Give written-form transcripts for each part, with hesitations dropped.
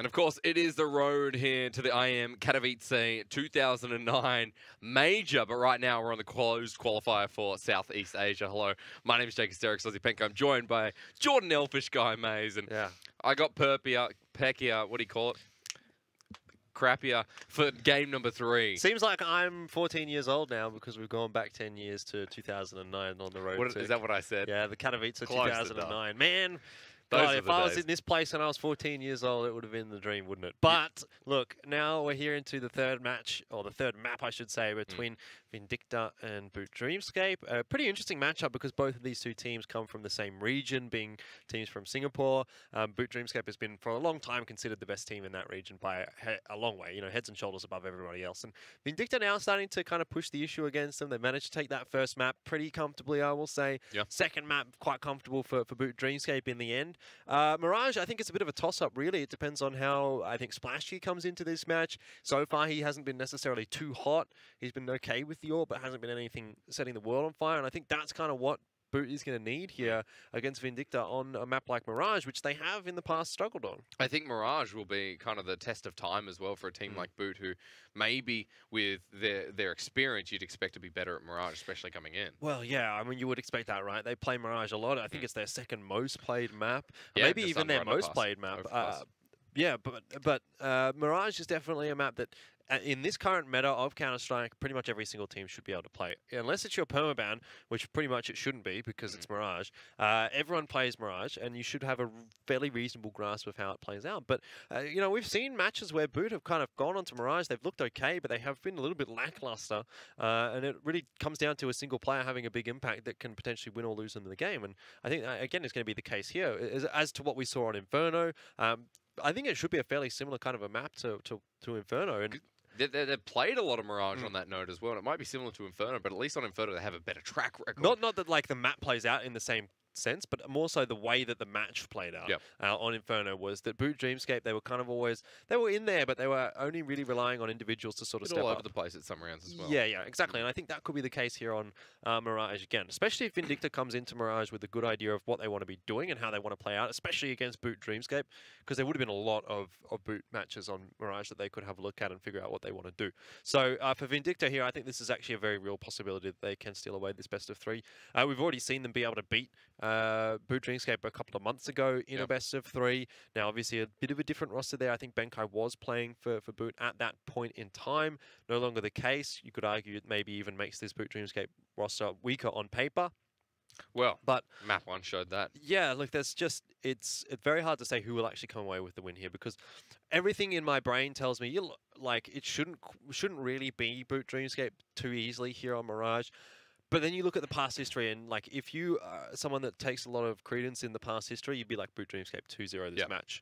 And of course, it is the road here to the IEM Katowice 2009 major. But right now, we're on the closed qualifier for Southeast Asia. Hello, my name is Jake Asterix, Aussie Penko. I'm joined by Jordan Elfish, Guy Mays, and I got Peckier, what do you call it? Crappier for game number 3. Seems like I'm 14 years old now because we've gone back 10 years to 2009 on the road. Is that what I said? Yeah, the Katowice Close 2009. Man, God, if I was in this place when I was 14 years old, it would have been the dream, wouldn't it? But look, now we're here into the third match, or the third map, I should say, between Vindicta and Boot Dreamscape. A pretty interesting matchup because both of these two teams come from the same region, being teams from Singapore. Boot Dreamscape has been, for a long time, considered the best team in that region by a long way, you know, heads and shoulders above everybody else. And Vindicta now starting to kind of push the issue against them. They managed to take that first map pretty comfortably, I will say. Yeah. Second map, quite comfortable for Boot Dreamscape in the end. Mirage, I think it's a bit of a toss-up, really. It depends on how, I think, Splashy comes into this match. So far, he hasn't been necessarily too hot. He's been okay with the AWP, but hasn't been anything setting the world on fire. And I think that's kind of what Boot is going to need here against Vindicta on a map like Mirage, which they have in the past struggled on. I think Mirage will be kind of the test of time as well for a team like Boot, who maybe with their experience, you'd expect to be better at Mirage, especially coming in. Well, yeah, I mean, you would expect that, right? They play Mirage a lot. I think it's their second most played map, yeah, maybe even their most played map. Yeah, but Mirage is definitely a map that, in this current meta of Counter-Strike, pretty much every single team should be able to play. Unless it's your permaban, which pretty much it shouldn't be because it's Mirage. Everyone plays Mirage, and you should have a fairly reasonable grasp of how it plays out. But, you know, we've seen matches where Boot have kind of gone onto Mirage. They've looked okay, but they have been a little bit lackluster. And it really comes down to a single player having a big impact that can potentially win or lose in the game. And I think, again, it's going to be the case here. As to what we saw on Inferno, I think it should be a fairly similar kind of a map to Inferno. And They've played a lot of Mirage on that note as well. And it might be similar to Inferno, but at least on Inferno, they have a better track record. Not that like the map plays out in the same sense, but more so the way that the match played out on Inferno was that Boot Dreamscape, they were kind of always, they were in there, but they were only really relying on individuals to sort of step all up. over the place at some rounds as well. Yeah, exactly. And I think that could be the case here on Mirage again, especially if Vindicta comes into Mirage with a good idea of what they want to be doing and how they want to play out, especially against Boot Dreamscape, because there would have been a lot of Boot matches on Mirage that they could have a look at and figure out what they want to do. So for Vindicta here, I think this is actually a very real possibility that they can steal away this best of 3. We've already seen them be able to beat Boot Dreamscape a couple of months ago in a best of 3. Now, obviously, a bit of a different roster there. I think Benkai was playing for Boot at that point in time. No longer the case. You could argue it maybe even makes this Boot Dreamscape roster weaker on paper. Well, but map 1 showed that. Yeah, look, there's just, it's very hard to say who will actually come away with the win here because everything in my brain tells me, like, it shouldn't really be Boot Dreamscape too easily here on Mirage. But then you look at the past history, and like if you are someone that takes a lot of credence in the past history, you'd be like Boot Dreamscape 2-0 this match.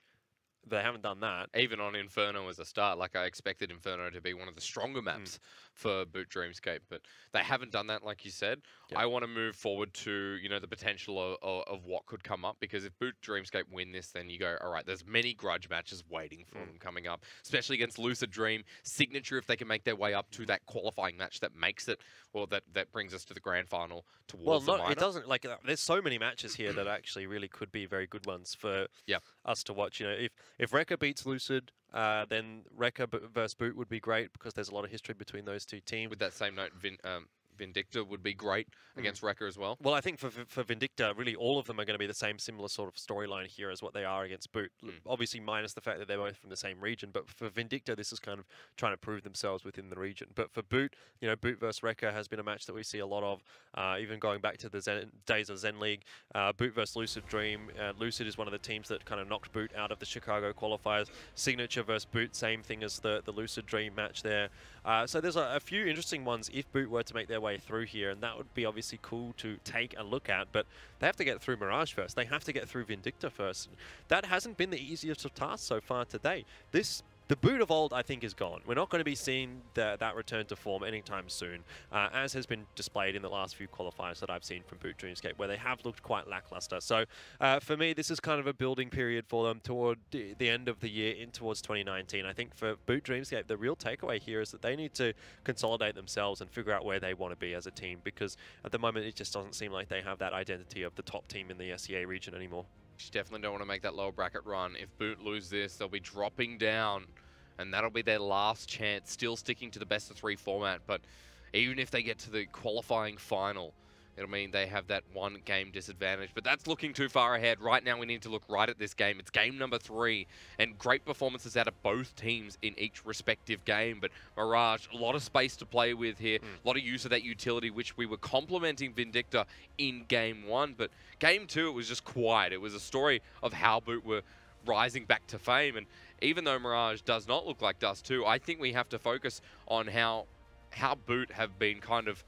They haven't done that. Even on Inferno as a start, like I expected Inferno to be one of the stronger maps for Boot Dreamscape, but they haven't done that, like you said. I want to move forward to, you know, the potential of what could come up, because if Boot Dreamscape win this, then you go, all right, there's many grudge matches waiting for them coming up, especially against Lucid Dream, Signature, if they can make their way up to that qualifying match that makes it, or that brings us to the grand final towards the minor. It doesn't, like, there's so many matches here that actually really could be very good ones for us to watch. You know, if Rekka beats Lucid, then Rekka versus Boot would be great because there's a lot of history between those two teams. With that same note, Vindicta would be great against Rekka as well. Well, I think for Vindicta, really all of them are going to be the same similar sort of storyline here as what they are against Boot. Obviously, minus the fact that they're both from the same region. But for Vindicta, this is kind of trying to prove themselves within the region. But for Boot, you know, Boot versus Rekka has been a match that we see a lot of, even going back to the days of Zen League. Boot versus Lucid Dream. Lucid is one of the teams that kind of knocked Boot out of the Chicago qualifiers. Signature versus Boot, same thing as the Lucid Dream match there. So there's a few interesting ones if Boot were to make their way through here, and that would be obviously cool to take a look at, but they have to get through Mirage first. They have to get through Vindicta first. That hasn't been the easiest of tasks so far today. The Boot of old, I think, is gone. We're not going to be seeing that return to form anytime soon, as has been displayed in the last few qualifiers that I've seen from Boot Dreamscape, where they have looked quite lackluster. So for me, this is kind of a building period for them toward the end of the year in towards 2019. I think for Boot Dreamscape, the real takeaway here is that they need to consolidate themselves and figure out where they want to be as a team, because at the moment, it just doesn't seem like they have that identity of the top team in the SEA region anymore. Just definitely don't want to make that lower bracket run. If Boot lose this, they'll be dropping down, and that'll be their last chance, still sticking to the best-of-3 format. But even if they get to the qualifying final, it'll mean they have that 1-game disadvantage. But that's looking too far ahead. Right now, we need to look right at this game. It's game number 3, and great performances out of both teams in each respective game. But Mirage, a lot of space to play with here. A lot of use of that utility, which we were complimenting Vindicta in game 1. But game 2, it was just quiet. It was a story of how Boot were rising back to fame. And even though Mirage does not look like Dust 2, I think we have to focus on how Boot have been kind of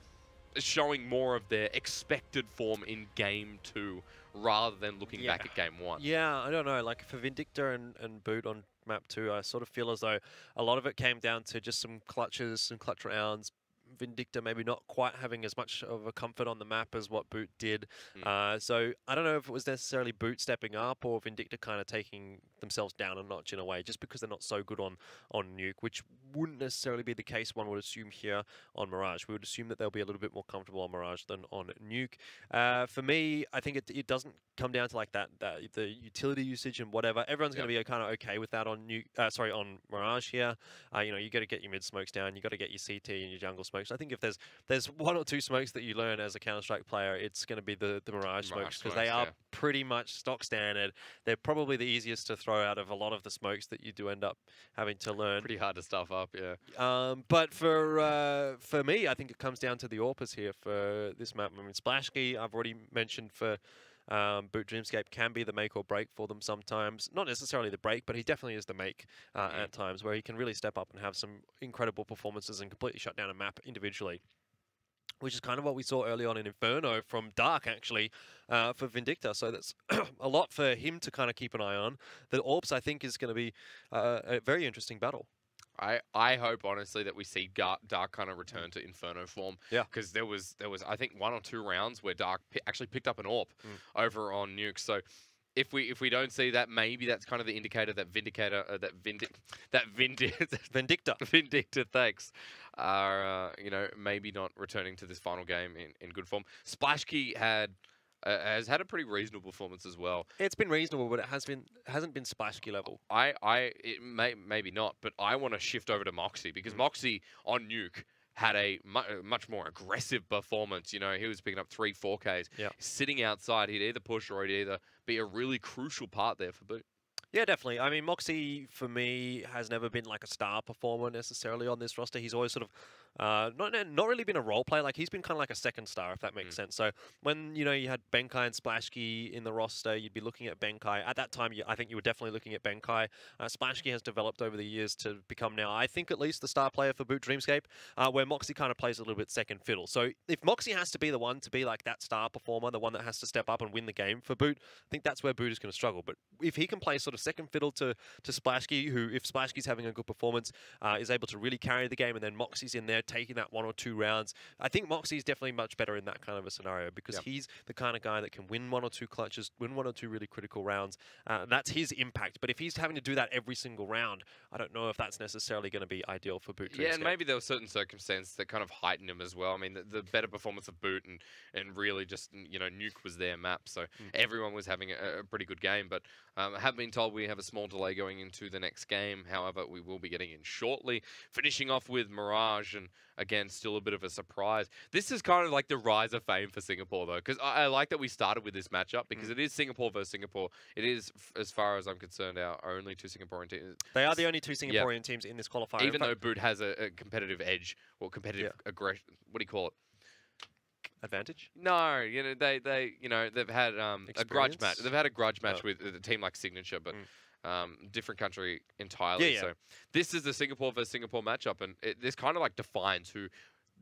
showing more of their expected form in game 2 rather than looking back at game 1. Yeah, I don't know. Like for Vindicta and Boot on map 2, I sort of feel as though a lot of it came down to just some clutches, some clutch rounds. Vindicta maybe not quite having as much of a comfort on the map as what Boot did. So I don't know if it was necessarily Boot stepping up or Vindicta kind of taking themselves down a notch in a way, just because they're not so good on Nuke, which wouldn't necessarily be the case, one would assume, here on Mirage. We would assume that they'll be a little bit more comfortable on Mirage than on Nuke. For me, I think it doesn't come down to like the utility usage and whatever. Everyone's going to be kind of okay with that on Nuke, on Mirage here. You know, you got to get your mid smokes down, you got to get your CT and your jungle smokes. I think if there's 1 or 2 smokes that you learn as a Counter-Strike player, it's going to be the Mirage smokes, because they are pretty much stock standard. They're probably the easiest to throw out of a lot of the smokes that you do end up having to learn. Pretty hard to stuff up, yeah. But for me, I think it comes down to the AWPers here for this map. I mean, Splashkey, I've already mentioned for Boot Dreamscape, can be the make or break for them sometimes. Not necessarily the break, but he definitely is the make at times, where he can really step up and have some incredible performances and completely shut down a map individually, which is kind of what we saw early on in Inferno from Dark, actually, for Vindicta. So that's a lot for him to kind of keep an eye on. The AWPs, I think, is going to be a very interesting battle. I hope, honestly, that we see Dark kind of return to Inferno form. Yeah. Because there was, I think, 1 or 2 rounds where Dark actually picked up an AWP over on Nuke. So if we don't see that, maybe that's kind of the indicator that Vindicta, thanks, are maybe not returning to this final game in good form. Splashkey has had a pretty reasonable performance as well. It's been reasonable, but it hasn't been Splashkey level. Maybe not, but I want to shift over to Moxie, because Moxie on Nuke had a much more aggressive performance. You know, he was picking up 3, 4Ks. Yeah. Sitting outside, he'd either push or he'd either be a really crucial part there for Boot. Yeah, definitely. I mean, Moxie, for me, has never been like a star performer necessarily on this roster. He's always sort of not really been a role player. Like, he's been kind of like a second star, if that makes sense. So when, you had Benkai and Splashkey in the roster, you'd be looking at Benkai. At that time, I think you were definitely looking at Benkai. Splashkey has developed over the years to become now, I think, at least the star player for Boot Dreamscape, where Moxie kind of plays a little bit second fiddle. So if Moxie has to be the one to be like that star performer, the one that has to step up and win the game for Boot, I think that's where Boot is going to struggle. But if he can play sort of second fiddle to Splashkey, who, if Splashkey's having a good performance, is able to really carry the game, and then Moxie's in there taking that 1 or 2 rounds, I think Moxie's definitely much better in that kind of a scenario, because he's the kind of guy that can win 1 or 2 clutches, win 1 or 2 really critical rounds. That's his impact. But if he's having to do that every single round, I don't know if that's necessarily going to be ideal for Boot Dreamscape. Yeah, and maybe there were certain circumstances that kind of heightened him as well. I mean, the better performance of Boot and really just, Nuke was their map, so everyone was having a pretty good game. But I have been told we have a small delay going into the next game. However, we will be getting in shortly. Finishing off with Mirage, and again, still a bit of a surprise. This is kind of like the rise of fame for Singapore, though, because I like that we started with this matchup, because it is Singapore versus Singapore. It is, as far as I'm concerned, our only 2 Singaporean teams. They are the only 2 Singaporean teams in this qualifier. Even though Boot has a competitive edge, or competitive aggression, what do you call it? Advantage? No, they've had a grudge match. They've had a grudge match with a team like Signature, but different country entirely. So this is the Singapore versus Singapore matchup, and this kind of like defines who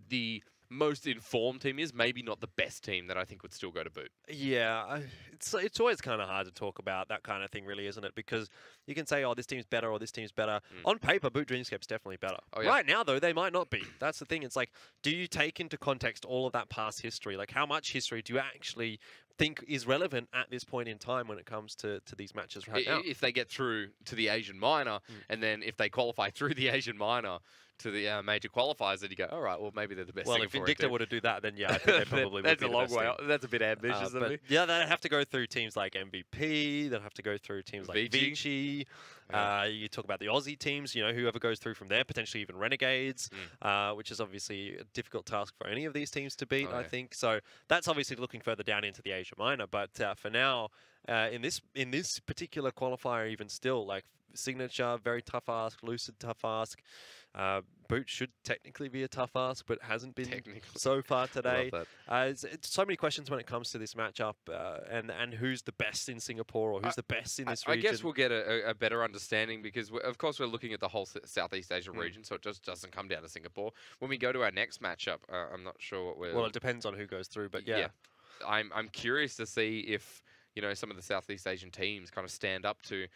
the most informed team is. Maybe not the best team that I think would still go to Boot. Yeah, it's always kind of hard to talk about that kind of thing, really, isn't it? Because you can say, oh, this team's better or this team's better. On paper, Boot Dreamscape's definitely better. Oh, yeah. Right now, though, they might not be. That's the thing. It's like, do you take into context all of that past history? Like, how much history do you actually think is relevant at this point in time when it comes to these matches right now? If they get through to the Asian Minor, and then if they qualify through the Asian Minor, to the major qualifiers, and you go, all right, well maybe they're the best. Well, if Singapore Vindicta team. were to do that, then yeah, I think they probably That's would be a long the best way. team. That's a bit ambitious of me. Yeah, they'd have to go through teams like MVP. They'd have to go through teams like Vici. You talk about the Aussie teams, you know, whoever goes through from there, potentially even Renegades, which is obviously a difficult task for any of these teams to beat, I think. So that's obviously looking further down into the Asia Minor. But for now, in this particular qualifier, even still, like Signature, very tough ask, Lucid, tough ask. Boot should technically be a tough ask, but hasn't been so far today. It's so many questions when it comes to this matchup, and who's the best in Singapore or who's the best in this region. I guess we'll get a better understanding because, of course, we're looking at the whole Southeast Asia region, so it just doesn't come down to Singapore. When we go to our next matchup, I'm not sure what we're... Well, it depends on who goes through, but yeah. I'm curious to see if, you know, some of the Southeast Asian teams kind of stand up to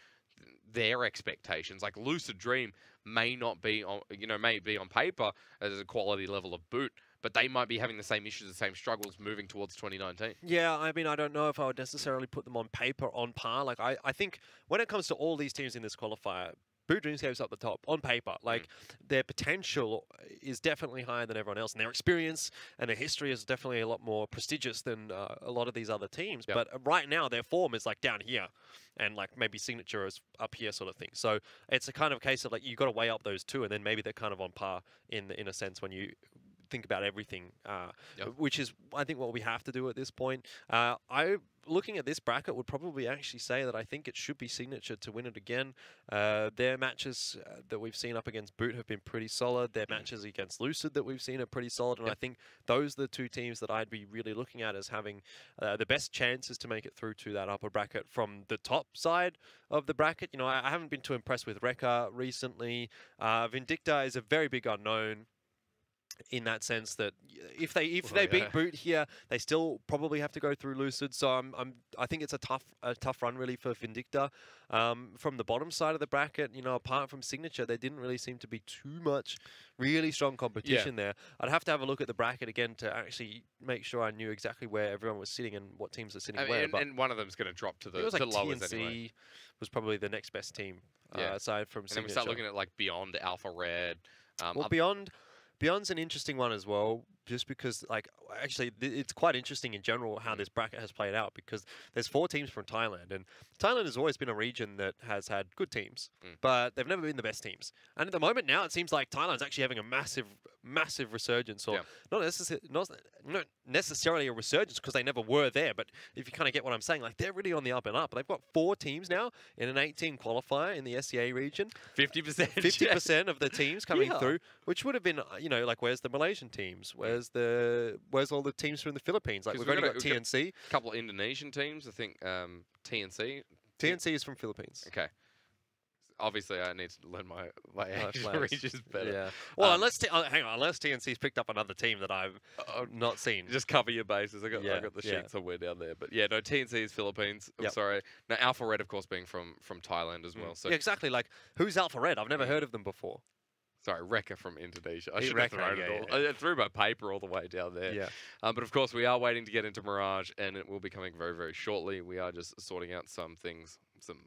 their expectations. Like Lucid Dream may not be on, you know, may be on paper as a quality level of Boot, but they might be having the same issues, the same struggles moving towards 2019. Yeah, I mean, I don't know if I would necessarily put them on paper on par. Like, I think when it comes to all these teams in this qualifier, Boot Dreamscape's up the top on paper. Like their potential is definitely higher than everyone else, and their experience and their history is definitely a lot more prestigious than a lot of these other teams. But right now, their form is like down here, and like maybe Signature is up here, sort of thing. So it's a kind of case of like you got to weigh up those two, and then maybe they're kind of on par in a sense when you think about everything, which is I think what we have to do at this point. Looking at this bracket, would probably actually say that I think it should be Signature to win it again. Their matches that we've seen up against Boot have been pretty solid. Their matches against Lucid that we've seen are pretty solid, and I think those are the two teams that I'd be really looking at as having the best chances to make it through to that upper bracket from the top side of the bracket. You know, I haven't been too impressed with Rekka recently. Vindicta is a very big unknown, in that sense that if they beat Boot here, they still probably have to go through Lucid. So I think it's a tough run really for Vindicta. From the bottom side of the bracket, you know, apart from Signature, there didn't really seem to be too much really strong competition there. I'd have to have a look at the bracket again to actually make sure I knew exactly where everyone was sitting and what teams are sitting where. And one of them's going to drop to the lowest TNC anyway. Was probably the next best team aside from Signature. And then we start looking at like Beyond, Alpha Red. Well, Beyond's an interesting one as well, just because, like, actually, it's quite interesting in general how this bracket has played out, because there's 4 teams from Thailand, and Thailand has always been a region that has had good teams, but they've never been the best teams. And at the moment now, it seems like Thailand's actually having a massive resurgence, or not necessarily a resurgence because they never were there, but if you kind of get what I'm saying, like, they're really on the up and up. They've got 4 teams now in an 18 qualifier in the SEA region. 50%. 50% of the teams coming through, which would have been, you know, like, where's the Malaysian teams? Where's all the teams from the Philippines? Like, we've only got TNC. A couple of Indonesian teams, I think. TNC. TNC is from Philippines. Okay. Obviously, I need to learn my Asian regions better. Yeah. Well, unless TNC's picked up another team that I've not seen. Just cover your bases. I got the sheet somewhere down there. But yeah, no, TNC is Philippines. I'm sorry. Now, Alpha Red, of course, being from Thailand as well. So yeah, exactly. Like, who's Alpha Red? I've never heard of them before. Sorry, Rekka from Indonesia. I should have thrown it all. I threw my paper all the way down there. Yeah. But of course, we are waiting to get into Mirage, and it will be coming very, very shortly. We are just sorting out some things, some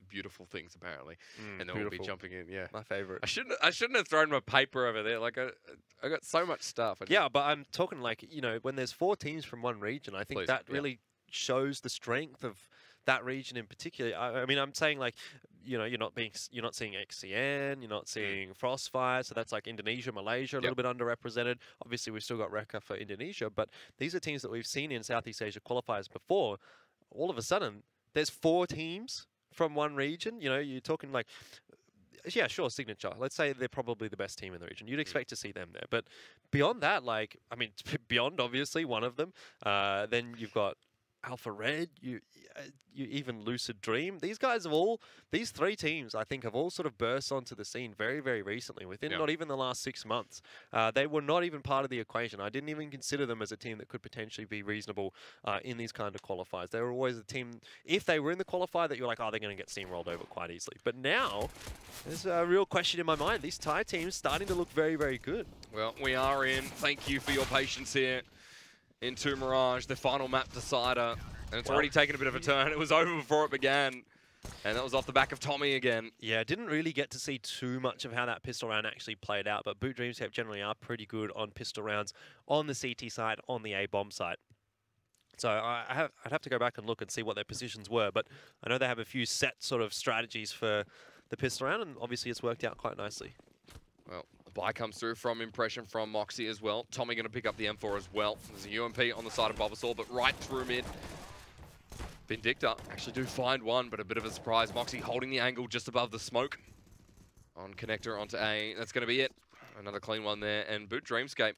beautiful things apparently, and then we'll be jumping in. Yeah, my favorite. I shouldn't have thrown my paper over there. Like I got so much stuff. Yeah, but I'm talking like, you know, when there's 4 teams from one region, I think that really shows the strength of that region in particular. I mean, I'm saying, like, you know, you're not seeing XCN, you're not seeing Frostfire, so that's like Indonesia, Malaysia, a little bit underrepresented. Obviously, we've still got Rekka for Indonesia, but these are teams that we've seen in Southeast Asia qualifiers before. All of a sudden, there's 4 teams from one region. You know, you're talking like, yeah, sure, Signature. Let's say they're probably the best team in the region. You'd expect to see them there. But beyond that, like, I mean, Beyond, obviously, one of them. Then you've got Alpha Red, you even Lucid Dream. These 3 teams, I think, have all sort of burst onto the scene very, very recently, within not even the last 6 months. They were not even part of the equation. I didn't even consider them as a team that could potentially be reasonable in these kind of qualifiers. They were always a team, if they were in the qualifier, that you're like, oh, they're going to get steamrolled over quite easily. But now, there's a real question in my mind. These Thai teams starting to look very, very good. Well, we are in. Thank you for your patience here. Into Mirage, the final map decider. And it's already taken a bit of a turn. It was over before it began. And that was off the back of Tommy again. Yeah, didn't really get to see too much of how that pistol round actually played out, but Boot Dreamscape generally are pretty good on pistol rounds on the CT side, on the A-bomb side. So I'd have to go back and look and see what their positions were, but I know they have a few set sort of strategies for the pistol round, and obviously it's worked out quite nicely. Well, the buy comes through from Impression from Moxie as well. Tommy going to pick up the M4 as well. There's a UMP on the side of Bulbasaur, but right through mid. Vindicta actually do find one, but a bit of a surprise. Moxie holding the angle just above the smoke. On connector onto A. That's going to be it. Another clean one there. And Boot Dreamscape.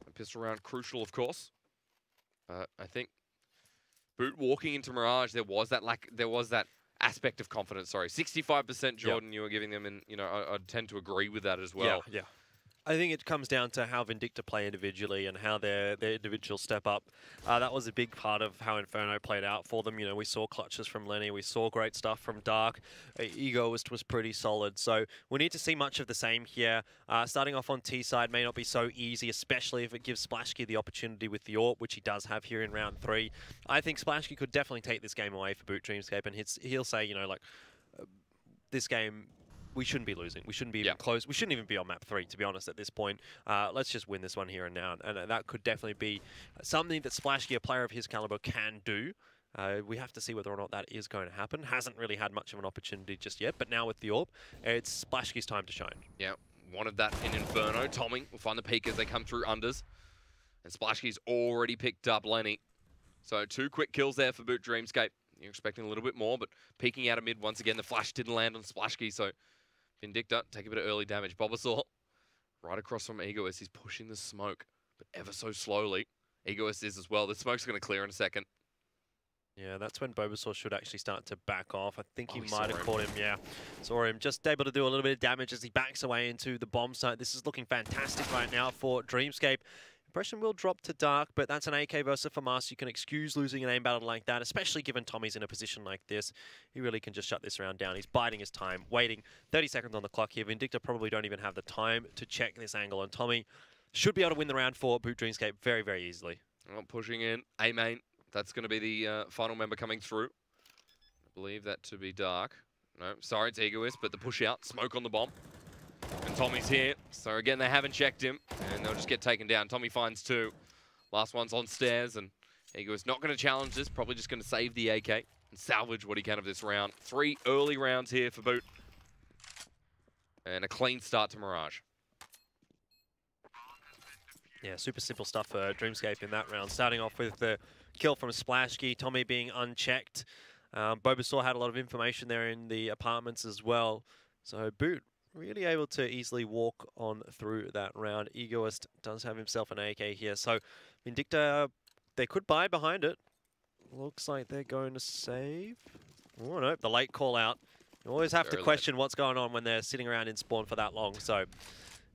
A pistol round crucial, of course. I think Boot walking into Mirage, there was that aspect of confidence. Sorry, 65% Jordan. Yep. You were giving them, and you know I'd tend to agree with that as well. Yeah. I think it comes down to how Vindicta play individually and how their individual step up. That was a big part of how Inferno played out for them. You know, we saw clutches from Lenny, we saw great stuff from Dark. Egoist was pretty solid. So we need to see much of the same here. Starting off on T side may not be so easy, especially if it gives Splashkey the opportunity with the AWP, which he does have here in round 3. I think Splashkey could definitely take this game away for Boot Dreamscape, and he'll say, you know, like, this game, we shouldn't be losing. We shouldn't be even close. We shouldn't even be on map 3, to be honest, at this point. Let's just win this one here and now. And that could definitely be something that Splashkey, a player of his caliber, can do. We have to see whether or not that is going to happen. Hasn't really had much of an opportunity just yet, but now with the AWP, it's Splashkey's time to shine. Yeah, wanted that in Inferno. Tommy will find the peak as they come through unders. And Splashkey's already picked up Lenny. So 2 quick kills there for Boot Dreamscape. You're expecting a little bit more, but peeking out of mid once again. The flash didn't land on Splashkey, so Vindicta take a bit of early damage. Bulbasaur right across from Egoist. He's pushing the smoke, but ever so slowly. Egoist is as well. The smoke's going to clear in a second. Yeah, that's when Bulbasaur should actually start to back off. I think he might have caught him. Yeah, saw him just able to do a little bit of damage as he backs away into the bomb site. This is looking fantastic right now for Dreamscape. Impression will drop to Dark, but that's an AK versus FAMAS. You can excuse losing an aim battle like that, especially given Tommy's in a position like this. He really can just shut this round down. He's biding his time, waiting 30 seconds on the clock here. Vindicta probably don't even have the time to check this angle, and Tommy should be able to win the round for Boot Dreamscape very, very easily. Well, pushing in, A main. That's going to be the final member coming through. I believe that to be Dark. No, sorry, it's Egoist, but the push out, smoke on the bomb. And Tommy's here, so again, they haven't checked him, and they'll just get taken down. Tommy finds 2. Last one's on stairs, and Egoist not going to challenge this, probably just going to save the AK and salvage what he can of this round. 3 early rounds here for Boot. And a clean start to Mirage. Yeah, super simple stuff for Dreamscape in that round. Starting off with the kill from Splashkey, Tommy being unchecked. Bulbasaur had a lot of information there in the apartments as well. So Boot really able to easily walk on through that round. Egoist does have himself an AK here. So Vindicta, they could buy behind it. Looks like they're going to save. Oh no, the late call out. You always have to question what's going on when they're sitting around in spawn for that long. So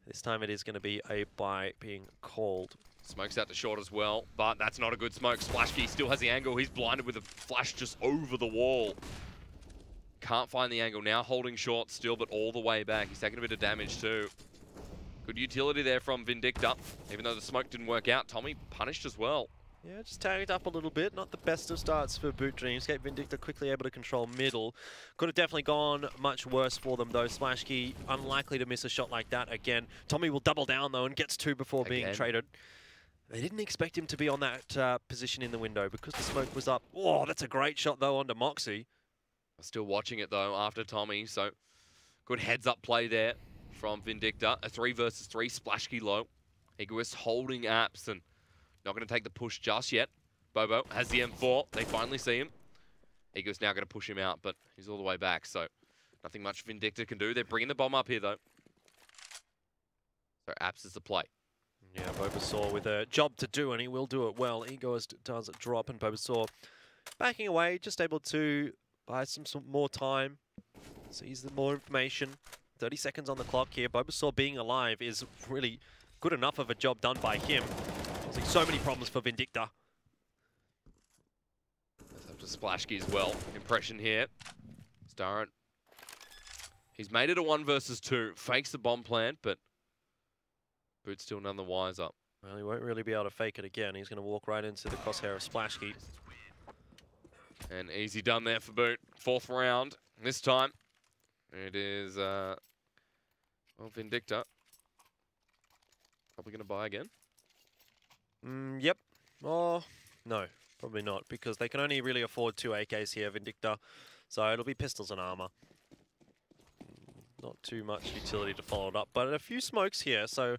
this time it is going to be a buy being called. Smoke's out to short as well, but that's not a good smoke. Splashkey still has the angle. He's blinded with a flash just over the wall. Can't find the angle now, holding short still, but all the way back. He's taking a bit of damage too. Good utility there from Vindicta. Even though the smoke didn't work out, Tommy punished as well. Yeah, just tagged up a little bit. Not the best of starts for Boot Dreamscape. Vindicta quickly able to control middle. Could have definitely gone much worse for them though. Splashkey unlikely to miss a shot like that again. Tommy will double down though and gets 2 before being traded. They didn't expect him to be on that position in the window because the smoke was up. Oh, that's a great shot though onto Moxie. Still watching it though after Tommy, so good heads up play there from Vindicta. A 3 versus 3, Splashkey low. Egoist holding apps and not going to take the push just yet. Bobo has the M4, they finally see him. Egoist now going to push him out, but he's all the way back, so nothing much Vindicta can do. They're bringing the bomb up here though. So apps is the play. Yeah, Bulbasaur with a job to do, and he will do it well. Egoist does drop, and Bulbasaur backing away, just able to buy some more time, sees the more information. 30 seconds on the clock here. Bulbasaur being alive is really good enough of a job done by him. Causing so many problems for Vindicta. That's up to Splashkey as well. Impression here. Starrett. He's made it a 1 versus 2. Fakes the bomb plant, but Boot's still none the wiser. Well, he won't really be able to fake it again. He's going to walk right into the crosshair of Splashkey. And easy done there for Boot. 4th round. This time, it is, well, Vindicta. Probably going to buy again. Yep. Oh, no, probably not, because they can only really afford 2 AKs here, Vindicta. So it'll be pistols and armor. Not too much utility to follow it up, but a few smokes here, so I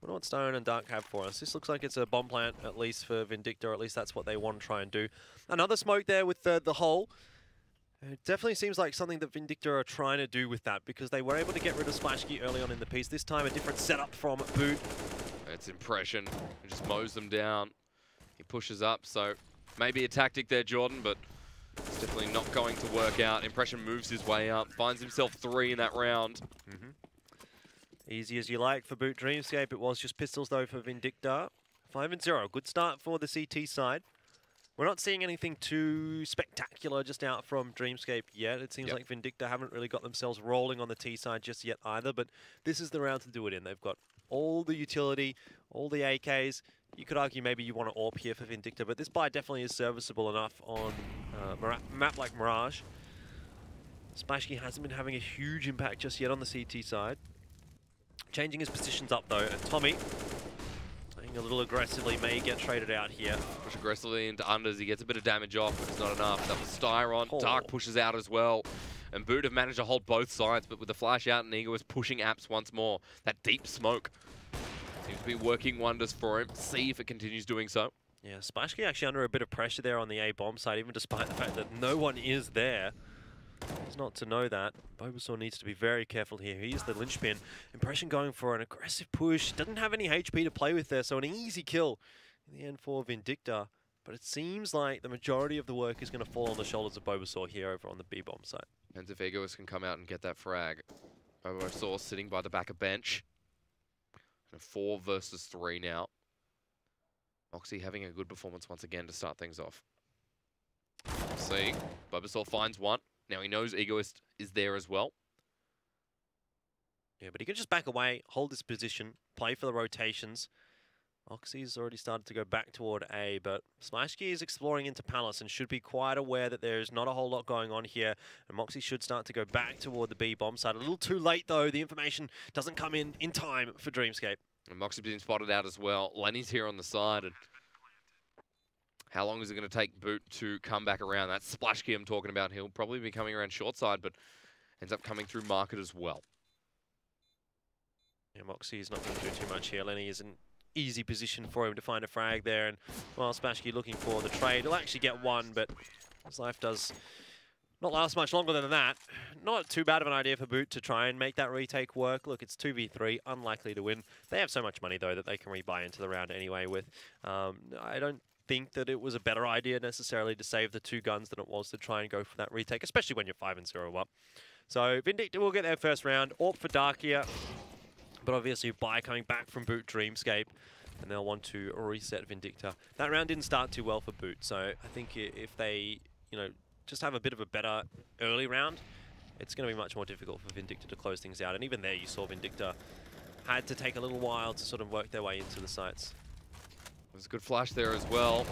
wonder what Stone and Dark have for us. This looks like it's a bomb plant, at least for Vindicta, or at least that's what they want to try and do. Another smoke there with the hole. It definitely seems like something that Vindicta are trying to do with that, because they were able to get rid of Splashkey early on in the piece. This time a different setup from Boot. It's Impression. He just mows them down. He pushes up, so maybe a tactic there, Jordan, but it's definitely not going to work out. Impression moves his way up, finds himself 3 in that round. Easy as you like for Boot Dreamscape. It was just pistols, though, for Vindicta. 5-0. Good start for the CT side. We're not seeing anything too spectacular just out from Dreamscape yet. It seems like Vindicta haven't really got themselves rolling on the T side just yet either, but this is the round to do it in. They've got all the utility, all the AKs. You could argue maybe you want to AWP here for Vindicta, but this buy definitely is serviceable enough on a map like Mirage. Splashkey hasn't been having a huge impact just yet on the CT side. Changing his positions up, though, and Tommy, playing a little aggressively, may get traded out here. Push aggressively into unders. He gets a bit of damage off, but it's not enough. That was Styron. Dark pushes out as well. And Boot have managed to hold both sides, but with the flash out, and Ego is pushing apps once more. That deep smoke seems to be working wonders for him. See if it continues doing so. Yeah, Splashkey actually under a bit of pressure there on the A bomb side, even despite the fact that no one is there. It's not to know that. Bulbasaur needs to be very careful here. He's the linchpin. Impression going for an aggressive push. Doesn't have any HP to play with there, so an easy kill in the end for Vindicta. But it seems like the majority of the work is going to fall on the shoulders of Bulbasaur here over on the B bomb side. Depends if Egoist can come out and get that frag. Bulbasaur sitting by the back of bench. 4 versus 3 now. Moxie having a good performance once again to start things off. See, Bulbasaur finds one. Now he knows Egoist is there as well. Yeah, but he can just back away, hold his position, play for the rotations. Moxie's already started to go back toward A, but Splashkey is exploring into Palace and should be quite aware that there's not a whole lot going on here. And Moxie should start to go back toward the B bomb side. A little too late, though. The information doesn't come in time for Dreamscape. And Moxie's been spotted out as well. Lenny's here on the side. And how long is it going to take Boot to come back around? That's Splashkey I'm talking about. He'll probably be coming around short side, but ends up coming through market as well. Yeah, Moxie is not going to do too much here. Lenny is an easy position for him to find a frag there. And while Splashkey looking for the trade, he'll actually get one, but his life does not last much longer than that. Not too bad of an idea for Boot to try and make that retake work. Look, it's 2v3, unlikely to win. They have so much money, though, that they can rebuy into the round anyway with. I don't think that it was a better idea necessarily to save the 2 guns than it was to try and go for that retake, especially when you're 5-0 up. So Vindicta will get their first round. AWP for Dark here, but obviously buy coming back from Boot Dreamscape, and they'll want to reset Vindicta. That round didn't start too well for Boot, so I think if they, just have a bit of a better early round, it's going to be much more difficult for Vindicta to close things out. And even there, you saw Vindicta had to take a little while to sort of work their way into the sites. There's a good flash there as well.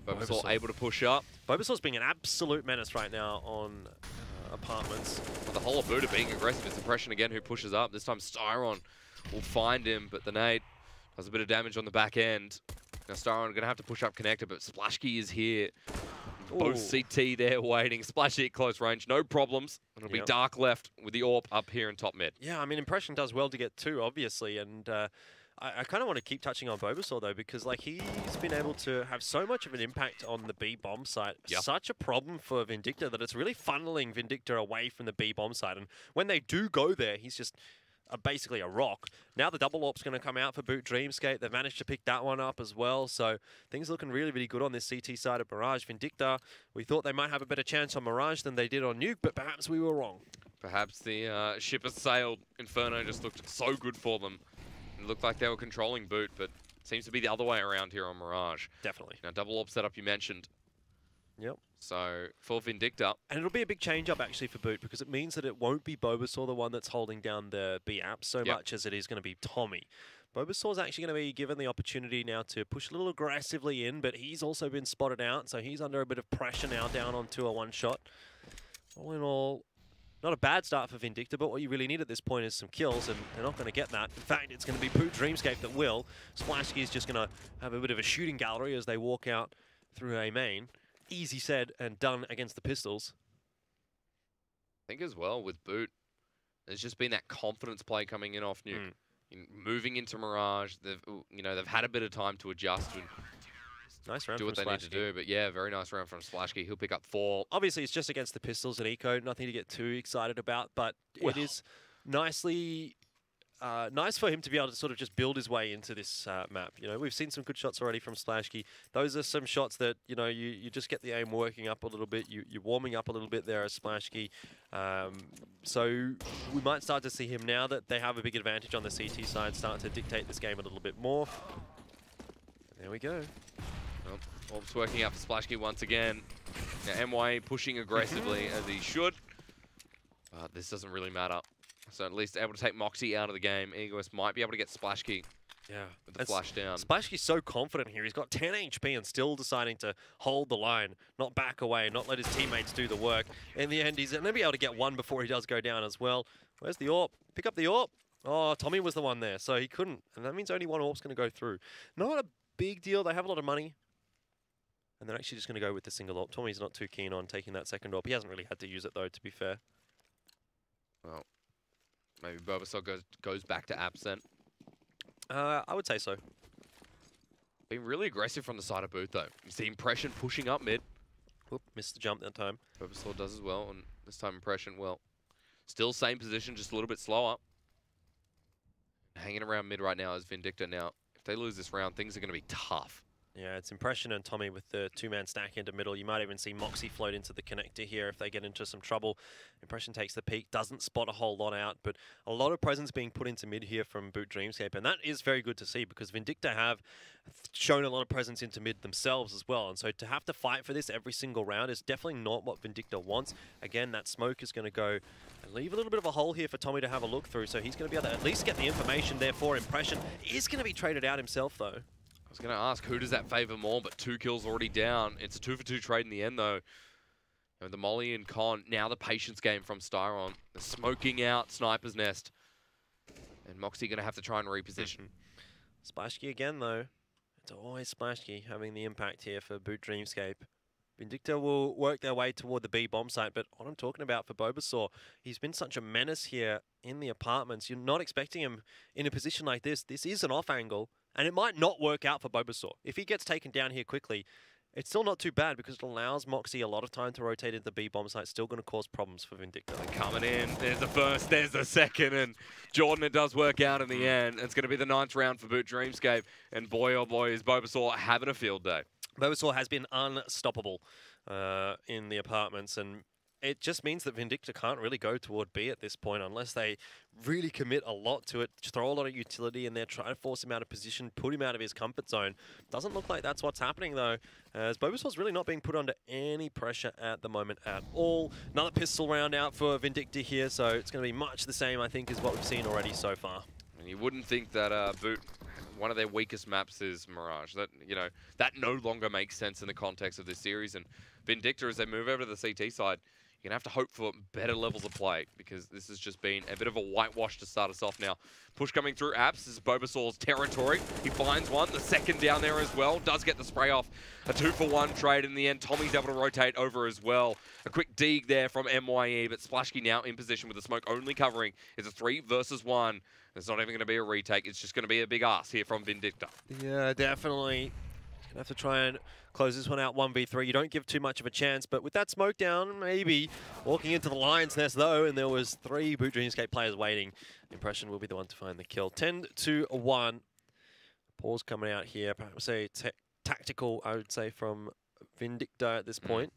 Bulbasaur able to push up. Bulbasaur's being an absolute menace right now on apartments. Well, the whole of Boot are being aggressive. It's Impression again who pushes up. This time Styron will find him, but the nade does a bit of damage on the back end. Now Styron going to have to push up connector, but Splashkey is here. Both CT there waiting. Splashy at close range, no problems. It'll be Dark left with the AWP up here in top mid. Yeah, I mean, Impression does well to get 2, obviously, and I kind of want to keep touching on Bulbasaur, though, because like he's been able to have so much of an impact on the B bomb site. Such a problem for Vindicta that it's really funneling Vindicta away from the B bomb site. And when they do go there, he's just basically a rock. Now the double AWP's going to come out for Boot Dreamscape. They've managed to pick that one up as well. So things looking really, really good on this CT side of Mirage. Vindicta, we thought they might have a better chance on Mirage than they did on Nuke, but perhaps we were wrong. Perhaps the ship has sailed. Inferno just looked so good for them. It looked like they were controlling Boot, but it seems to be the other way around here on Mirage. Definitely. Now double AWP setup you mentioned. Yep. So for Vindicta. And it'll be a big change up actually for Boot, because it means that it won't be Bulbasaur the one that's holding down the B app so much as it is going to be Tommy. Bobasaur's actually going to be given the opportunity now to push a little aggressively in, but he's also been spotted out, so he's under a bit of pressure now, down onto a one-shot. All in all, not a bad start for Vindicta, but what you really need at this point is some kills, and they're not going to get that. In fact, it's going to be BOOT-dS that will. Splashki is just going to have a bit of a shooting gallery as they walk out through A main. Easy said and done against the Pistols. I think as well with Boot, there's just been that confidence play coming in off Nuke. Moving into Mirage, they've had a bit of time to adjust and nice round do what they need to do. But yeah, very nice round from Splashki. He'll pick up 4. Obviously, it's just against the Pistols and Eco. Nothing to get too excited about, but it is nicely nice for him to be able to sort of just build his way into this map. You know, we've seen some good shots already from Splashki. Those are some shots that, you know, you just get the aim working up a little bit. You're warming up a little bit there as Splashki. So we might start to see him, now that they have a big advantage on the CT side, start to dictate this game a little bit more. There we go. Orb's working out for Splashki once again. Now MYE pushing aggressively as he should. But this doesn't really matter. So at least able to take Moxie out of the game. Egoist might be able to get Splashki with the flash down. Splashki's so confident here. He's got 10 HP and still deciding to hold the line, not back away, not let his teammates do the work. In the end, he's going to be able to get one before he does go down as well. Where's the AWP? Pick up the AWP. Oh, Tommy was the one there, so he couldn't. And that means only one AWP's going to go through. Not a big deal. They have a lot of money. And they're actually just going to go with the single AWP. Tommy's not too keen on taking that second AWP. He hasn't really had to use it, though, to be fair. Well, maybe Bobasaur goes back to absent. I would say so. Been really aggressive from the side of Boot, though. You see Impression pushing up mid. Whoop, missed the jump that time. Bobasaur does as well, and this time Impression, well, still same position, just a little bit slower. Hanging around mid right now is Vindicta. Now, if they lose this round, things are going to be tough. Yeah, it's Impression and Tommy with the 2-man stack into middle. You might even see Moxie float into the connector here if they get into some trouble. Impression takes the peak, doesn't spot a whole lot out, but a lot of presence being put into mid here from BOOT-dS, and that is very good to see because Vindicta have shown a lot of presence into mid themselves as well, and so to have to fight for this every single round is definitely not what Vindicta wants. Again, that smoke is going to go and leave a little bit of a hole here for Tommy to have a look through, so he's going to be able to at least get the information there for Impression. Is going to be traded out himself, though. I was going to ask, who does that favor more, but 2 kills already down. It's a 2-for-2 trade in the end, though. You know, the Molly and Con, now the patience game from Styron. The smoking out Sniper's Nest. And Moxie going to have to try and reposition. Splashki again, though. It's always Splashki having the impact here for BOOT-dS. Vindicta will work their way toward the B bomb site, but what I'm talking about for Bobasaur, he's been such a menace here in the apartments. You're not expecting him in a position like this. This is an off angle. And it might not work out for Bobasaur. If he gets taken down here quickly, it's still not too bad because it allows Moxie a lot of time to rotate into the B bomb site. Still going to cause problems for Vindicta. They're coming in. There's the first, there's the second, and Jordan, it does work out in the end. It's going to be the 9th round for BOOT-dS, and boy, oh boy, is Bobasaur having a field day. Bobasaur has been unstoppable in the apartments, and it just means that Vindicta can't really go toward B at this point unless they really commit a lot to it, throw a lot of utility in there, try to force him out of position, put him out of his comfort zone. Doesn't look like that's what's happening, though, as Bobasaur's really not being put under any pressure at the moment at all. Another pistol round out for Vindicta here, so it's going to be much the same, I think, as what we've seen already so far. And you wouldn't think that Boot, one of their weakest maps is Mirage. That, you know, that no longer makes sense in the context of this series. And Vindicta, as they move over to the CT side, you're going to have to hope for better levels of play because this has just been a bit of a whitewash to start us off now. Push coming through Apps. This is Bobasaur's territory. He finds one. The second down there as well. Does get the spray off. A 2-for-1 trade in the end. Tommy's able to rotate over as well. A quick dig there from MYE, but Splashki now in position with the smoke only covering. It's a 3 versus 1. It's not even going to be a retake. It's just going to be a big ass here from Vindicta. Yeah, definitely. Gonna have to try and close this one out 1v3. You don't give too much of a chance, but with that smoke down, maybe walking into the lion's nest though, and there was 3 BOOT-dS players waiting. Impression will be the one to find the kill. 10-1. Pause coming out here. Perhaps a tactical, I would say, from Vindicta at this point.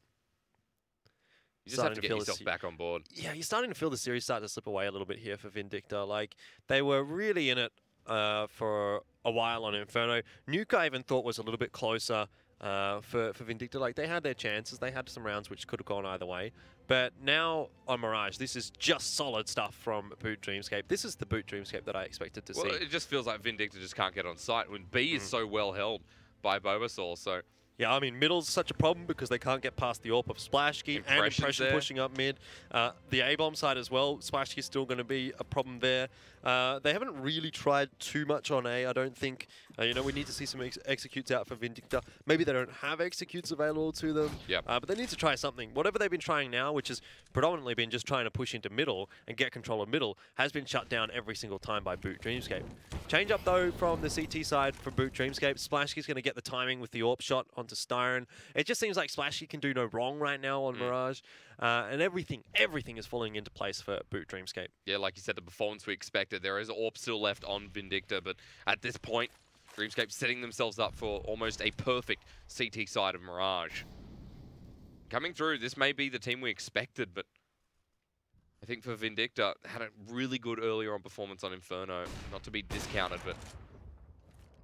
You just have to get yourself back on board. Yeah, you're starting to feel the series start to slip away a little bit here for Vindicta. Like, they were really in it for a while on Inferno. Nuke I even thought was a little bit closer for Vindicta. Like, they had their chances. They had some rounds which could have gone either way. But now on Mirage, this is just solid stuff from Boot Dreamscape. This is the Boot Dreamscape that I expected to see. Well, it just feels like Vindicta just can't get on site when B is so well held by Bulbasaur. So yeah, I mean, middle's such a problem because they can't get past the AWP of Splashkey and Impression pushing up mid. The A-bomb side as well, Splashkey's still going to be a problem there. They haven't really tried too much on A, I don't think. You know, we need to see some executes out for Vindicta. Maybe they don't have executes available to them, but they need to try something. Whatever they've been trying now, which has predominantly been just trying to push into middle and get control of middle, has been shut down every single time by Boot Dreamscape. Change up, though, from the CT side from Boot Dreamscape. Splashkey's going to get the timing with the AWP shot onto Styron. It just seems like Splashkey can do no wrong right now on Mirage. And everything is falling into place for Boot Dreamscape. Yeah, like you said, the performance we expected. There is AWP still left on Vindicta, but at this point, Dreamscape setting themselves up for almost a perfect CT side of Mirage. Coming through, this may be the team we expected, but I think for Vindicta, had a really good earlier on performance on Inferno. Not to be discounted, but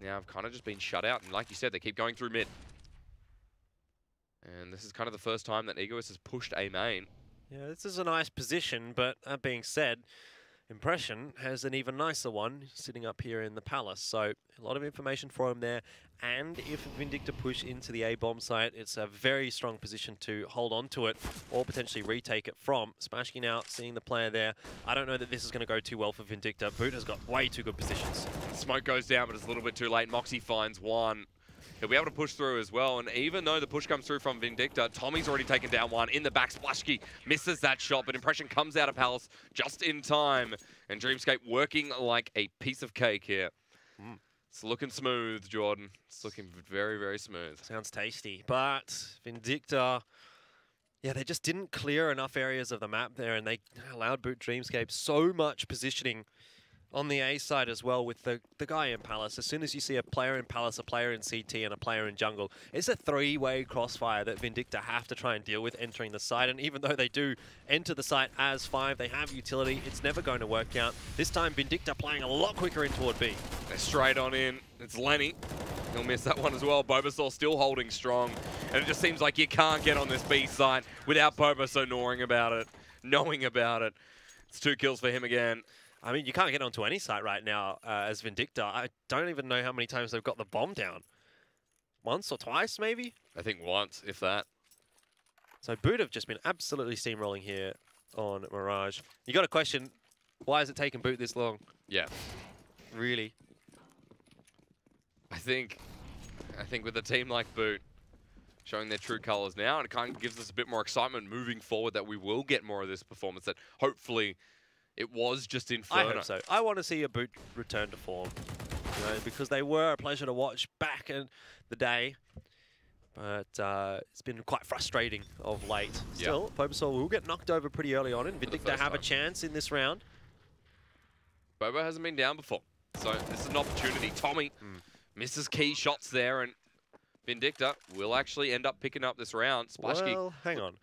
now I've kind of just been shut out. And like you said, they keep going through mid. And this is kind of the first time that Egoist has pushed A main. Yeah, this is a nice position, but that being said, Impression has an even nicer one sitting up here in the Palace. So a lot of information for him there. And if Vindicta push into the A-bomb site, it's a very strong position to hold on to it or potentially retake it from. Splashkey now seeing the player there. I don't know that this is going to go too well for Vindicta. Boot has got way too good positions. Smoke goes down, but it's a little bit too late. Moxie finds one. He'll be able to push through as well, and even though the push comes through from Vindicta, Tommy's already taken down one. In the back, Splashkey misses that shot, but Impression comes out of Palace just in time. And Dreamscape working like a piece of cake here. It's looking smooth, Jordan. It's looking very, very smooth. Sounds tasty, but Vindicta, yeah, they just didn't clear enough areas of the map there, and they allowed Boot Dreamscape so much positioning on the A side as well with the guy in Palace. As soon as you see a player in Palace, a player in CT, and a player in jungle, it's a three-way crossfire that Vindicta have to try and deal with entering the site. And even though they do enter the site as 5, they have utility, it's never going to work out. This time, Vindicta playing a lot quicker in toward B. They're straight on in. It's Lenny. He'll miss that one as well. Bulbasaur still holding strong. And it just seems like you can't get on this B site without Bulbasaur knowing about it. It's 2 kills for him again. I mean, you can't get onto any site right now as Vindicta. I don't even know how many times they've got the bomb down. Once or twice, maybe? I think once, if that. So Boot have just been absolutely steamrolling here on Mirage. You got a question, why has it taken Boot this long? Yeah. Really? I think with a team like Boot showing their true colors now, it kind of gives us a bit more excitement moving forward that we will get more of this performance that hopefully it was just Inferno. I hope so. I want to see a Boot return to form, you know, because they were a pleasure to watch back in the day. But it's been quite frustrating of late. Still, Bulbasaur will get knocked over pretty early on, and Vindicta have a chance in this round. Bobo hasn't been down before, so this is an opportunity. Tommy misses key shots there, and Vindicta will actually end up picking up this round. Splashkey. Well, hang on.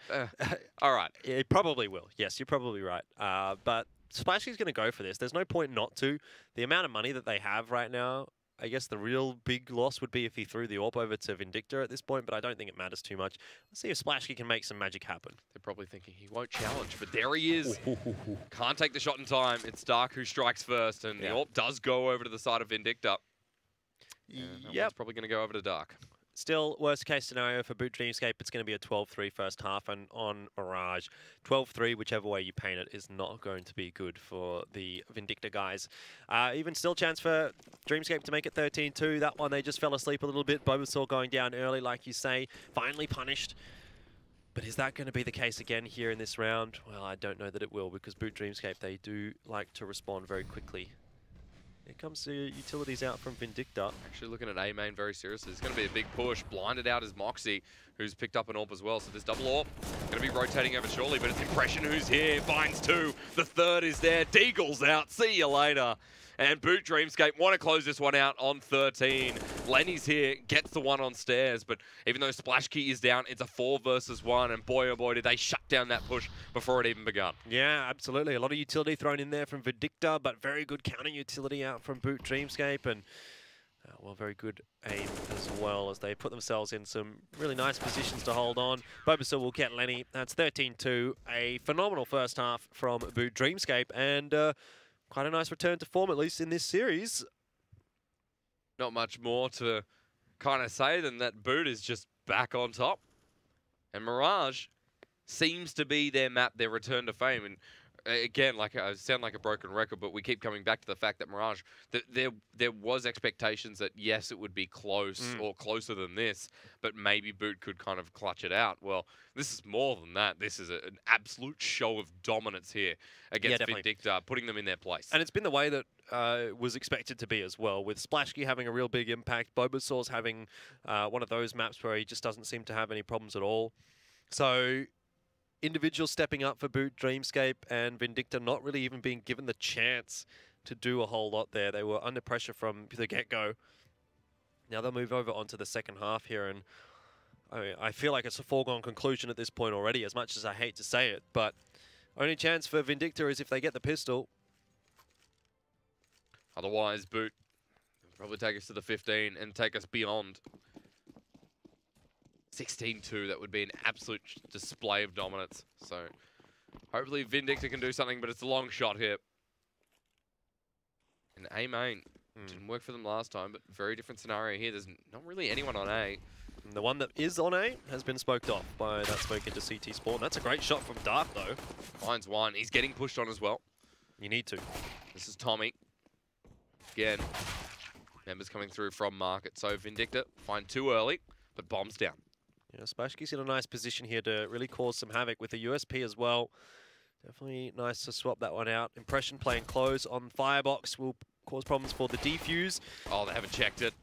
All right. It probably will. Yes, you're probably right. But Splashkey's going to go for this. There's no point not to. The amount of money that they have right now, I guess the real big loss would be if he threw the AWP over to Vindicta at this point, but I don't think it matters too much. Let's see if Splashkey can make some magic happen. They're probably thinking he won't challenge, but there he is. Can't take the shot in time. It's Dark who strikes first, and the AWP does go over to the side of Vindicta. Yep. Probably going to go over to Dark. Still, worst case scenario for Boot Dreamscape, it's going to be a 12-3 first half, and on Mirage, 12-3, whichever way you paint it, is not going to be good for the Vindicta guys. Even still chance for Dreamscape to make it 13-2. That one, they just fell asleep a little bit. Bulbasaur going down early, like you say, finally punished. But is that going to be the case again here in this round? Well, I don't know that it will, because Boot Dreamscape, they do like to respond very quickly. Here comes the utilities out from Vindicta. Actually looking at A main very seriously. It's going to be a big push. Blinded out is Moxie, who's picked up an AWP as well. So this double AWP going to be rotating over shortly, but it's Impression who's here. Finds 2. The third is there. Deagle's out. See you later. And Boot Dreamscape want to close this one out on 13. Lenny's here, gets the one on stairs, but even though Splashkey is down, it's a 4 versus 1, and boy, oh boy, did they shut down that push before it even begun. Yeah, absolutely. A lot of utility thrown in there from Vindicta, but very good counter utility out from Boot Dreamscape, and Well, very good aim as well as they put themselves in some really nice positions to hold on. Bobasil will get Lenny. That's 13-2. A phenomenal first half from Boot Dreamscape, and quite a nice return to form, at least in this series. Not much more to kind of say than that Boot is just back on top. And Mirage seems to be their map, their return to fame. And again, like I sound like a broken record, but we keep coming back to the fact that Mirage, there was expectations that yes, it would be close or closer than this, but maybe Boot could kind of clutch it out. Well, this is more than that. This is an absolute show of dominance here against Vindicta, putting them in their place. And it's been the way that was expected to be as well, with Splashkey having a real big impact, Bobasaur's having one of those maps where he just doesn't seem to have any problems at all. So individuals stepping up for Boot Dreamscape, and Vindicta not really even being given the chance to do a whole lot there. They were under pressure from the get-go. Now they'll move over onto the second half here, and I feel like it's a foregone conclusion at this point already, as much as I hate to say it, but only chance for Vindicta is if they get the pistol. Otherwise, Boot will probably take us to the 15 and take us beyond. 16-2, that would be an absolute display of dominance. So hopefully Vindicta can do something, but it's a long shot here. And A main didn't work for them last time, but very different scenario here. There's not really anyone on A. And the one that is on A has been smoked off by that smoke into CT spawn. That's a great shot from Dark, though. Finds one. He's getting pushed on as well. You need to. This is Tommy. Again, members coming through from market. So Vindicta find too early, but bombs down. Yeah, Splashkey's in a nice position here to really cause some havoc with the USP as well. Definitely nice to swap that one out. Impression playing close on Firebox will cause problems for the defuse. Oh, they haven't checked it.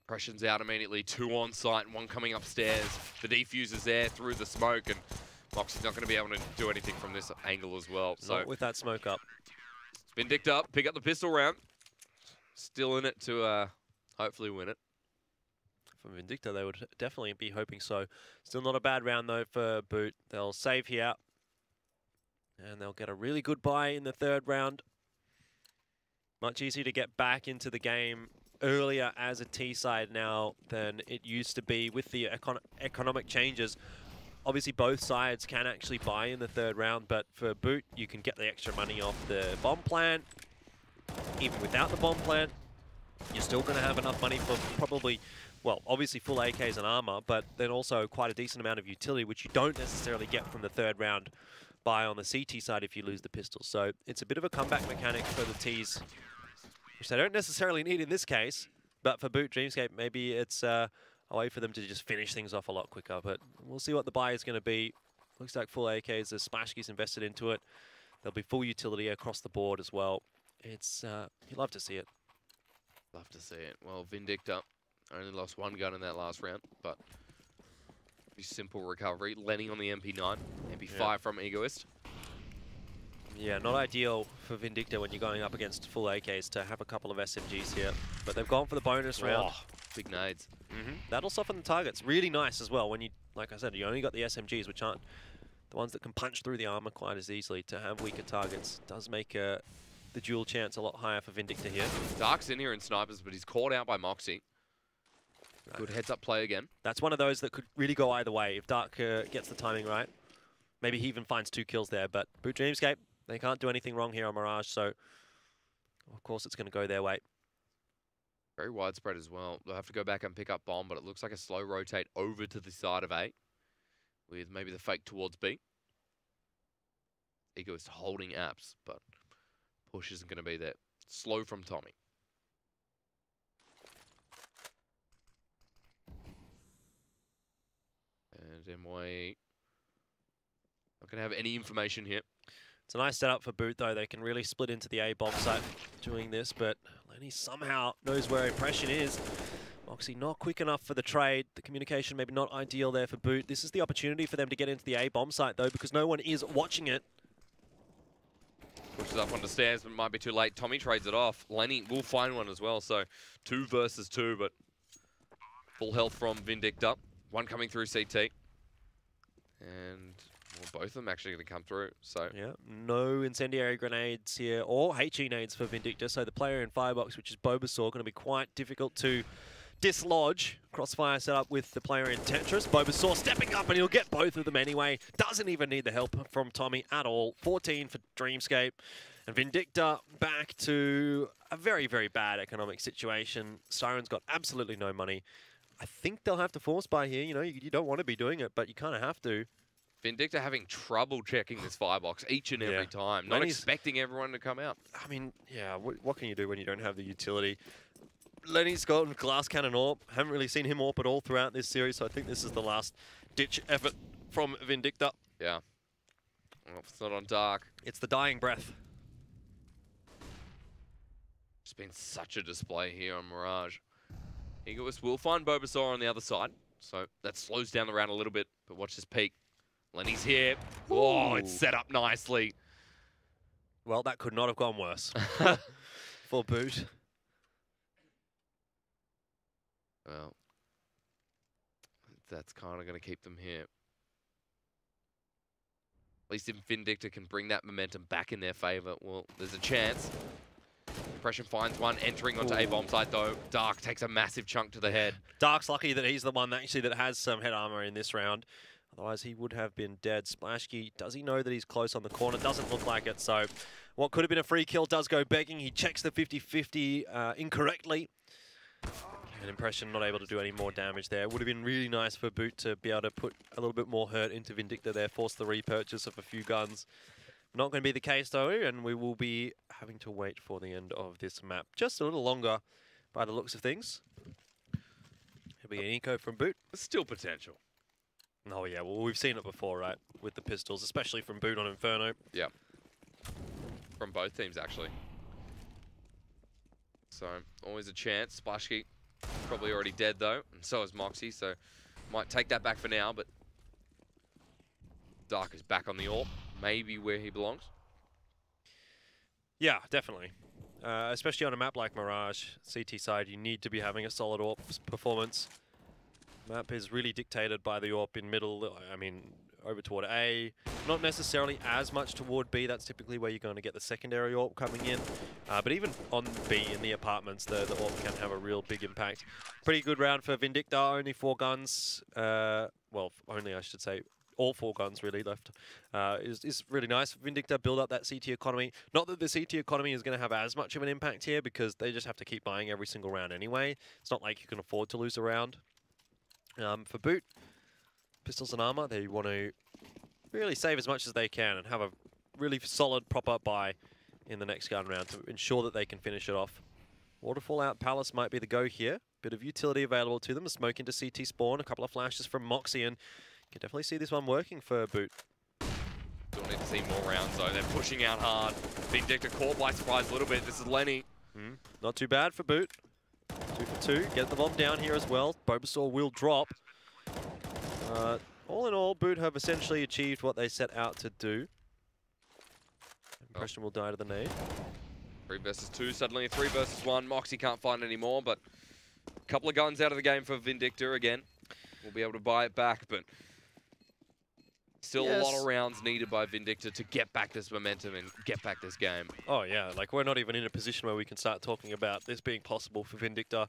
Impression's out immediately. 2 on site and 1 coming upstairs. The defuse is there through the smoke, and Moxie's not going to be able to do anything from this angle as well. So not with that smoke up. Vindicta, pick up the pistol round. Still in it to hopefully win it. For Vindicta, they would definitely be hoping so. Still not a bad round, though, for Boot. They'll save here. And they'll get a really good buy in the third round. Much easier to get back into the game earlier as a T side now than it used to be with the economic changes. Obviously, both sides can actually buy in the third round, but for Boot, you can get the extra money off the bomb plant. Even without the bomb plant, you're still going to have enough money for probably, well, obviously full AKs and armor, but then also quite a decent amount of utility, which you don't necessarily get from the third round buy on the CT side if you lose the pistol. So it's a bit of a comeback mechanic for the Ts, which they don't necessarily need in this case, but for Boot Dreamscape, maybe it's a way for them to just finish things off a lot quicker. But we'll see what the buy is going to be. Looks like full AKs, the Splashkey's invested into it. There'll be full utility across the board as well. It's, you love to see it. Love to see it. Well, Vindicta only lost 1 gun in that last round, but pretty simple recovery. Lenny on the MP9, MP5 from Egoist. Yeah, not ideal for Vindicta when you're going up against full AKs to have a couple of SMGs here. But they've gone for the bonus round. Big nades. That'll soften the targets. Really nice as well when you, like I said, you only got the SMGs, which aren't the ones that can punch through the armor quite as easily. To have weaker targets does make the duel chance a lot higher for Vindicta here. Dark's in here in snipers, but he's caught out by Moxie. Good heads-up play again. That's one of those that could really go either way if Dark gets the timing right. Maybe he even finds 2 kills there, but Boot Dreamscape, they can't do anything wrong here on Mirage, so of course it's going to go their way. Very widespread as well. They'll have to go back and pick up bomb, but it looks like a slow rotate over to the side of A, with maybe the fake towards B. Egoist holding apps, but push isn't going to be there. Slow from Tommy. And MY not going to have any information here. It's a nice setup for Boot, though. They can really split into the A bomb site doing this, but Lenny somehow knows where impression is. Moxie not quick enough for the trade. The communication maybe not ideal there for Boot. This is the opportunity for them to get into the A bomb site, though, because no one is watching it. Pushes up on the stairs, but it might be too late. Tommy trades it off. Lenny will find one as well, so 2 versus 2, but full health from Vindicta. 1 coming through CT. And Well, both of them actually going to come through. So Yeah, no incendiary grenades here or HE nades for Vindicta. So the player in firebox, which is Bulbasaur, going to be quite difficult to dislodge. Crossfire set up with the player in Tetris. Bulbasaur stepping up and he'll get both of them anyway. Doesn't even need the help from Tommy at all. 14 for Dreamscape. And Vindicta back to a very, very bad economic situation. Siren's got absolutely no money. I think they'll have to force buy here. You know, you don't want to be doing it, but you kind of have to. Vindicta having trouble checking this firebox each and every time. Not expecting everyone to come out. I mean, yeah, what can you do when you don't have the utility? Lenny's got Glass Cannon AWP. Haven't really seen him AWP at all throughout this series, so I think this is the last ditch effort from Vindicta. Yeah. Well, it's not on Dark. It's the dying breath. It's been such a display here on Mirage. Egoist will find Bulbasaur on the other side, so that slows down the round a little bit, but watch this peak. Lenny's here. Ooh. Oh, it's set up nicely. Well, that could not have gone worse for Boot. Well, that's kind of going to keep them here. At least if Vindicta can bring that momentum back in their favor, well, there's a chance. Depression finds one, entering onto A bomb site though. Dark takes a massive chunk to the head. Dark's lucky that he's the one actually that has some head armor in this round. Otherwise, he would have been dead. Splashkey, does he know that he's close on the corner? Doesn't look like it, so what could have been a free kill does go begging. He checks the 50-50 incorrectly. And Impression not able to do any more damage there. Would have been really nice for Boot to be able to put a little bit more hurt into Vindicta there, force the repurchase of a few guns. Not going to be the case though, and we will be having to wait for the end of this map. Just a little longer by the looks of things. It'll be an eco from Boot. Still potential. Oh yeah, well we've seen it before, right? With the pistols, especially from Boot on Inferno. Yeah. From both teams, actually. So, always a chance. Splashkey probably already dead though, and so is Moxie, so might take that back for now, but Dark is back on the AWP. Maybe where he belongs. Yeah, definitely. Especially on a map like Mirage, CT side, you need to be having a solid AWP performance. Map is really dictated by the AWP in middle, I mean, over toward A. Not necessarily as much toward B, that's typically where you're going to get the secondary AWP coming in. But even on B in the apartments, the AWP can have a real big impact. Pretty good round for Vindicta, only 4 guns. Well, only I should say. All 4 guns really left is really nice. Vindicta build up that CT economy. Not that the CT economy is going to have as much of an impact here because they just have to keep buying every single round anyway. It's not like you can afford to lose a round. For Boot, pistols and armor, they want to really save as much as they can and have a really solid proper buy in the next gun round to ensure that they can finish it off. Waterfall out Palace might be the go here. Bit of utility available to them. A smoke into CT spawn, a couple of flashes from Moxie, and you can definitely see this one working for Boot. Don't need to see more rounds though. They're pushing out hard. Vindicta caught by surprise a little bit. This is Lenny. Not too bad for Boot. 2 for 2. Get the bomb down here as well. Bulbasaur will drop. All in all, Boot have essentially achieved what they set out to do. Impression will die to the nade. 3 versus 2, suddenly 3 versus 1. Moxie can't find any more, but a couple of guns out of the game for Vindicta again. We'll be able to buy it back, but still a lot of rounds needed by Vindicta to get back this momentum and get back this game. Oh yeah, like we're not even in a position where we can start talking about this being possible for Vindicta.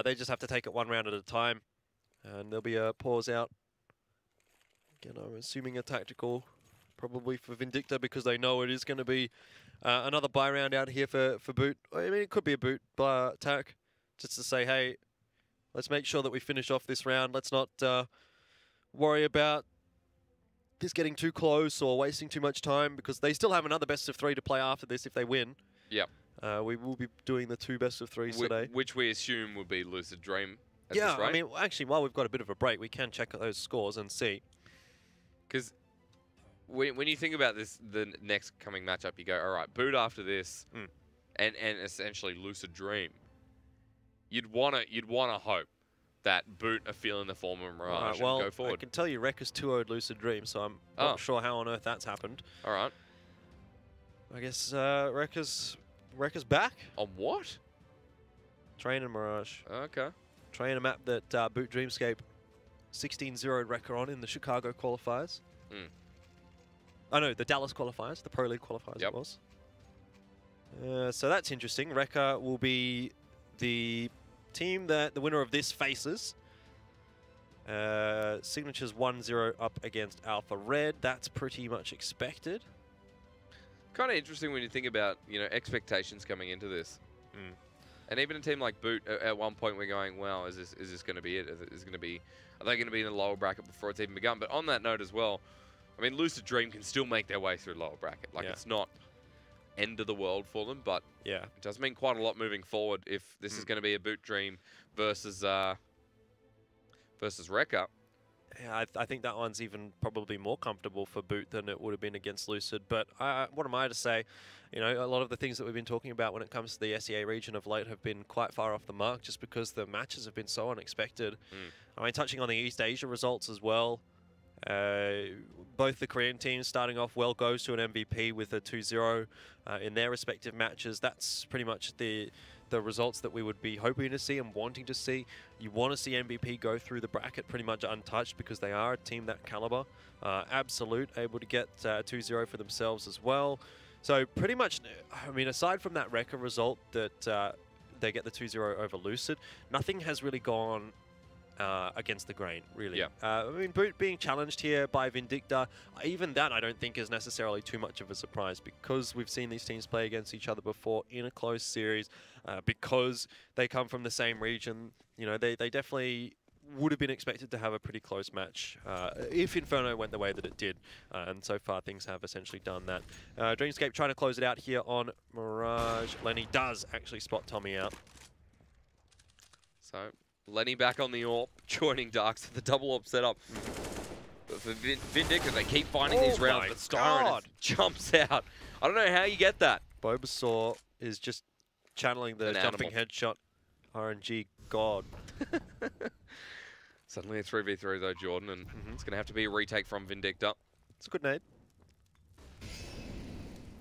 They just have to take it 1 round at a time, and there'll be a pause out. Again, I'm assuming a tactical, probably for Vindicta, because they know it is going to be another buy round out here for Boot. I mean, it could be a Boot buy attack, just to say, hey, let's make sure that we finish off this round. Let's not worry about this getting too close or wasting too much time, because they still have another best of 3 to play after this if they win. Yep. We will be doing the 2 best of 3s today. Which we assume will be Lucid Dream at yeah, this rate. I mean, actually, while we've got a bit of a break, we can check those scores and see. Because when you think about this, the next coming matchup, you go, all right, Boot after this, and essentially Lucid Dream. You'd wanna hope that Boot are feeling the form of Mirage and go forward. I can tell you Rekka's 2-0'd Lucid Dream, so I'm not sure how on earth that's happened. All right. I guess Rekka's back. On what? Train and Mirage. Okay. Train, a map that Boot Dreamscape 16-0'd Rekka on in the Chicago qualifiers. Oh no, the Dallas qualifiers, the Pro League qualifiers it was. So that's interesting. Rekka will be the team that the winner of this faces. Signature's 1-0 up against Alpha Red. That's pretty much expected. Kind of interesting when you think about, you know, expectations coming into this. And even a team like Boot, at one point we're going, well, is this going to be it? Are they going to be in the lower bracket before it's even begun? But on that note as well, I mean, Lucid Dream can still make their way through lower bracket. Like, it's not end of the world for them, but it does mean quite a lot moving forward if this is going to be a Boot Dream versus Rekka. Yeah, I think that one's even probably more comfortable for Boot than it would have been against Lucid. But what am I to say? You know, a lot of the things that we've been talking about when it comes to the SEA region of late have been quite far off the mark just because the matches have been so unexpected. I mean, touching on the East Asia results as well, both the Korean teams starting off well goes to an MVP with a 2-0 in their respective matches. That's pretty much the results that we would be hoping to see and wanting to see. You want to see MVP go through the bracket pretty much untouched because they are a team that caliber. Absolute able to get 2-0 for themselves as well. So pretty much, I mean, aside from that Rekka result that they get the 2-0 over Lucid, nothing has really gone against the grain, really. I mean, Boot being challenged here by Vindicta, even that I don't think is necessarily too much of a surprise because we've seen these teams play against each other before in a close series, because they come from the same region. You know, they definitely would have been expected to have a pretty close match if Inferno went the way that it did. And so far, things have essentially done that. Dreamscape trying to close it out here on Mirage. Lenny does actually spot Tommy out. So Lenny back on the AWP, joining Darks for the double AWP setup. But for Vindicta, they keep finding these rounds, but Styron jumps out. I don't know how you get that. Bulbasaur is just channeling the jumping headshot RNG god. Suddenly a 3v3 though, Jordan, and it's going to have to be a retake from Vindicta. It's a good nade.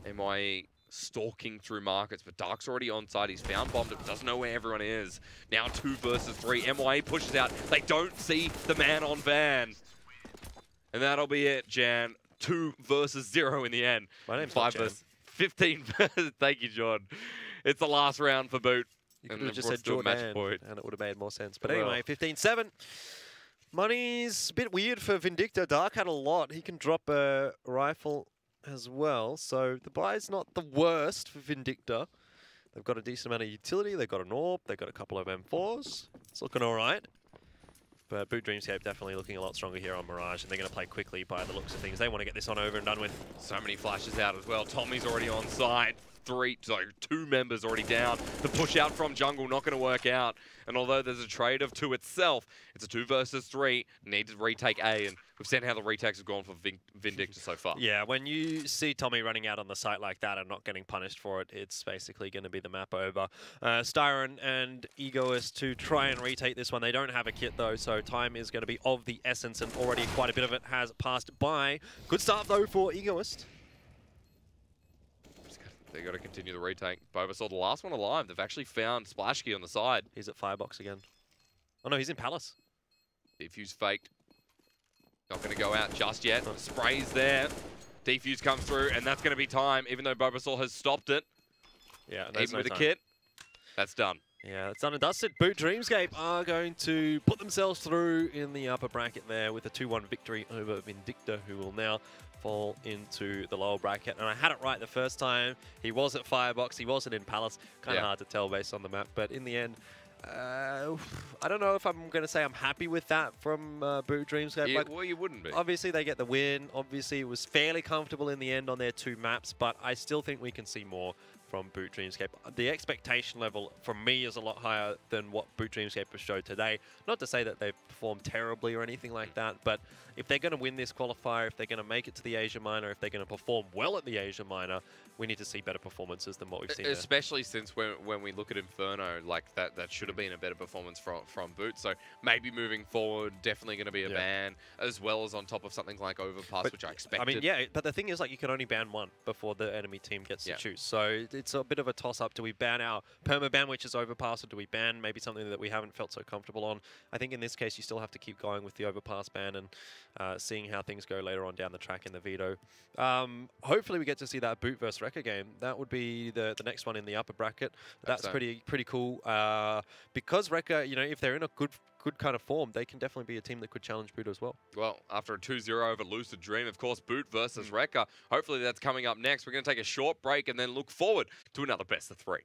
MIE stalking through markets, but Dark's already on side. He's found Bombed, but doesn't know where everyone is. Now 2 versus 3. MIE pushes out. They don't see the man on van. And that'll be it, Jan. 2 versus 0 in the end. My name's 5 versus 15 versus. Thank you, Jordan. It's the last round for Boot. You could have just said Jordan, and it would have made more sense. But anyway, 15-7. Money's a bit weird for Vindicta. Dark had a lot. He can drop a rifle as well. So the buy's not the worst for Vindicta. They've got a decent amount of utility. They've got an AWP. They've got a couple of M4s. It's looking all right. But Boot Dreamscape definitely looking a lot stronger here on Mirage, and they're going to play quickly by the looks of things. They want to get this on over and done with. So many flashes out as well. Tommy's already on site. 2 members already down. The push out from jungle not going to work out. And although there's a trade of 2 itself, it's a 2 versus 3. Need to retake A, and we've seen how the retakes have gone for Vindicta so far. Yeah, when you see Tommy running out on the site like that and not getting punished for it, it's basically going to be the map over. Styron and Egoist to try and retake this one. They don't have a kit though, so time is going to be of the essence, and already quite a bit of it has passed by. Good start though for Egoist. They've got to continue the retake. Bulbasaur, the last one alive. They've actually found Splash Key on the side. He's at Firebox again. Oh no, he's in Palace. Defuse faked. Not going to go out just yet. Sprays there. Defuse comes through, and that's going to be time, even though Bulbasaur has stopped it. Yeah, even with a kit, that's done. Yeah, it's done and dusted. Boot Dreamscape are going to put themselves through in the upper bracket there with a 2-1 victory over Vindicta, who will now fall into the lower bracket. And I had it right the first time. He was at Firebox. He wasn't in Palace. Kind of hard to tell based on the map. But in the end, I don't know if I'm going to say I'm happy with that from Boot Dreamscape. Yeah, well, you wouldn't be. Obviously, they get the win. Obviously, it was fairly comfortable in the end on their 2 maps. But I still think we can see more from Boot Dreamscape. The expectation level from me is a lot higher than what Boot Dreamscape has showed today. Not to say that they've performed terribly or anything like that, but if they're going to win this qualifier, if they're going to make it to the Asia Minor, if they're going to perform well at the Asia Minor, we need to see better performances than what we've seen. Especially since when we look at Inferno, like that should have been a better performance from Boot. So maybe moving forward, definitely going to be a ban, as well as on top of something like Overpass, which I expected. I mean, yeah, but the thing is, like, you can only ban 1 before the enemy team gets to choose. So it's a bit of a toss-up. Do we ban our permaban, which is overpass, or do we ban maybe something that we haven't felt so comfortable on? I think in this case, you still have to keep going with the overpass ban and seeing how things go later on down the track in the veto. Hopefully, we get to see that Boot versus Rekka game. That would be the next one in the upper bracket. That's pretty cool. Because Rekka, you know, if they're in a good kind of form, they can definitely be a team that could challenge Boot as well. Well, after a 2-0 over Lucid Dream, of course, Boot versus Rekka. Hopefully that's coming up next. We're going to take a short break and then look forward to another best of 3.